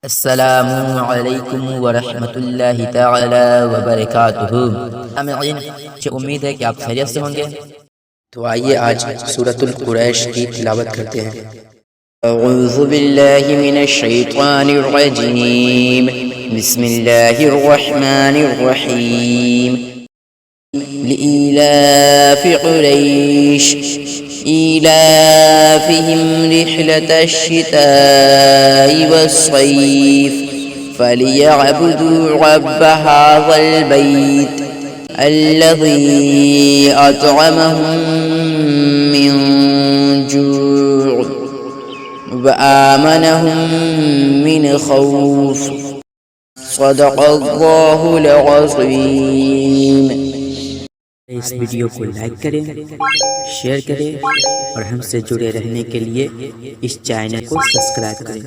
अस्सलामु अलैकुम व रहमतुल्लाहि ताला व बरकातुहू। उम्मीद है कि आप खैरियत से होंगे। तो आइए आज सूरतुल कुरैश की तिलावत करते हैं। अऊज़ु बिल्लाहि मिनश शैतानिर रजीम। बिस्मिल्लाहिर रहमानिर रहीम। लिइलाफि कुरैश إيلافهم رحلة الشتاء والصيف فليعبدوا رب هذا البيت الذي أطعمهم من جوع وآمنهم من خوف صدق الله العظيم। इस वीडियो को लाइक करें, शेयर करें और हमसे जुड़े रहने के लिए इस चैनल को सब्सक्राइब करें।